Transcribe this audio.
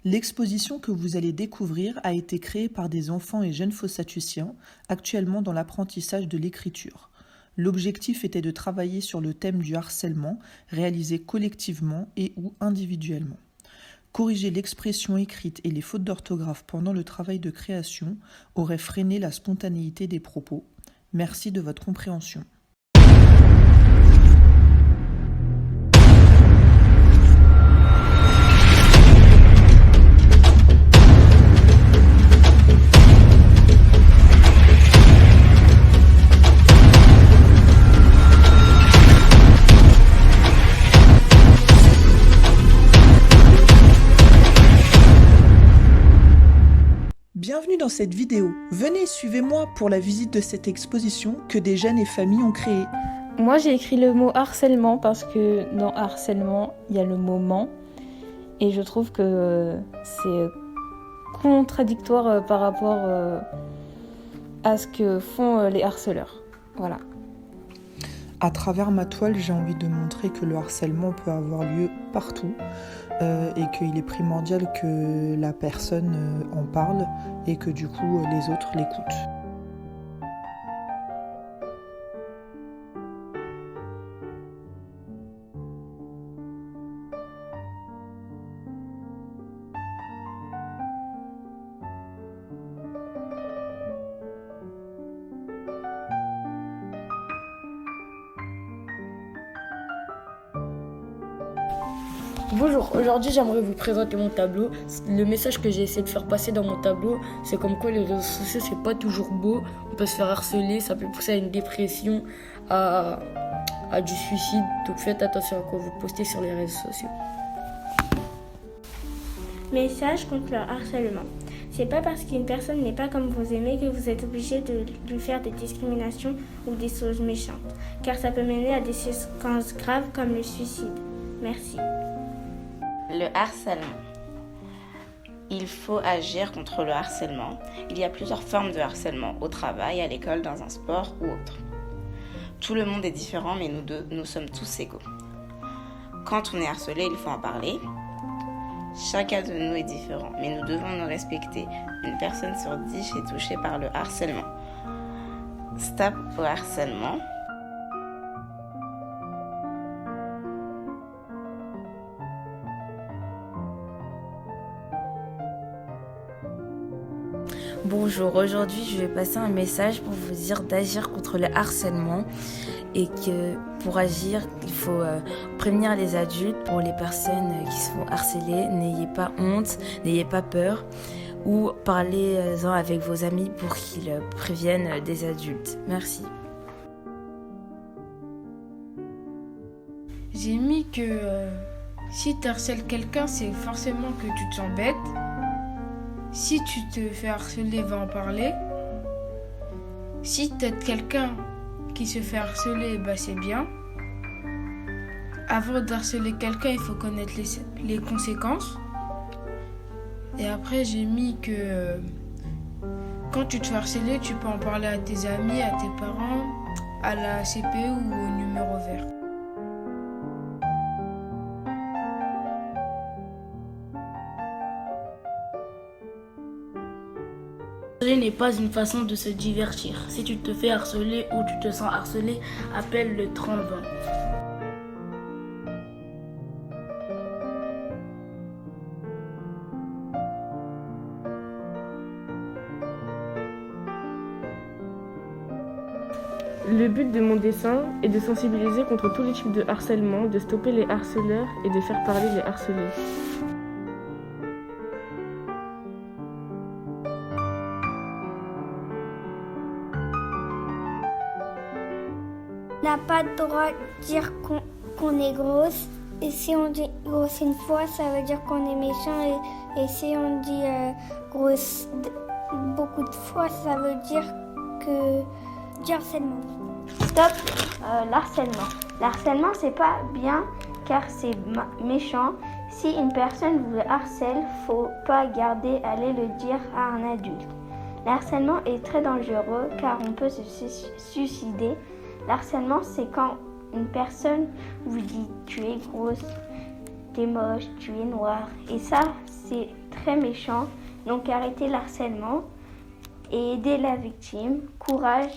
L'exposition que vous allez découvrir a été créée par des enfants et jeunes fossatusiens, actuellement dans l'apprentissage de l'écriture. L'objectif était de travailler sur le thème du harcèlement, réalisé collectivement et ou individuellement. Corriger l'expression écrite et les fautes d'orthographe pendant le travail de création aurait freiné la spontanéité des propos. Merci de votre compréhension. Bienvenue dans cette vidéo. Venez, suivez-moi pour la visite de cette exposition que des jeunes et familles ont créée. Moi, j'ai écrit le mot harcèlement parce que dans harcèlement, il y a le mot ment. Et je trouve que c'est contradictoire par rapport à ce que font les harceleurs. Voilà. À travers ma toile, j'ai envie de montrer que le harcèlement peut avoir lieu partout et qu'il est primordial que la personne en parle et que du coup les autres l'écoutent. Bonjour, aujourd'hui j'aimerais vous présenter mon tableau. Le message que j'ai essayé de faire passer dans mon tableau, c'est comme quoi les réseaux sociaux c'est pas toujours beau. On peut se faire harceler, ça peut pousser à une dépression, à du suicide. Donc faites attention à quoi vous postez sur les réseaux sociaux. Message contre le harcèlement. C'est pas parce qu'une personne n'est pas comme vous aimez que vous êtes obligé de lui faire des discriminations ou des choses méchantes, car ça peut mener à des conséquences graves comme le suicide. Merci. Le harcèlement. Il faut agir contre le harcèlement. Il y a plusieurs formes de harcèlement, au travail, à l'école, dans un sport ou autre. Tout le monde est différent, mais nous sommes tous égaux. Quand on est harcelé, il faut en parler. Chacun de nous est différent, mais nous devons nous respecter. Une personne sur 10 est touchée par le harcèlement. Stop au harcèlement. Bonjour, aujourd'hui je vais passer un message pour vous dire d'agir contre le harcèlement et que pour agir, il faut prévenir les adultes. Pour les personnes qui se font harceler, n'ayez pas honte, n'ayez pas peur ou parlez-en avec vos amis pour qu'ils préviennent des adultes. Merci. J'ai mis que si tu harcèles quelqu'un, c'est forcément que tu te sens bête. Si tu te fais harceler, va en parler. Si t'aides quelqu'un qui se fait harceler, bah c'est bien. Avant d'harceler quelqu'un, il faut connaître les conséquences. Et après, j'ai mis que quand tu te fais harceler, tu peux en parler à tes amis, à tes parents, à la CPE ou au numéro vert. Harceler n'est pas une façon de se divertir. Si tu te fais harceler ou tu te sens harcelé, appelle le 3020. Le but de mon dessin est de sensibiliser contre tous les types de harcèlement, de stopper les harceleurs et de faire parler les harcelés. On n'a pas le droit de dire qu'on est grosse. Et si on dit grosse une fois, ça veut dire qu'on est méchant. Et si on dit grosse beaucoup de fois, ça veut dire que du harcèlement. Stop l'harcèlement. L'harcèlement, c'est pas bien car c'est méchant. Si une personne vous harcèle, faut pas garder, aller le dire à un adulte. L'harcèlement est très dangereux car on peut se suicider. L'harcèlement, c'est quand une personne vous dit tu es grosse, tu es moche, tu es noire. Et ça, c'est très méchant. Donc arrêtez le harcèlement et aidez la victime. Courage.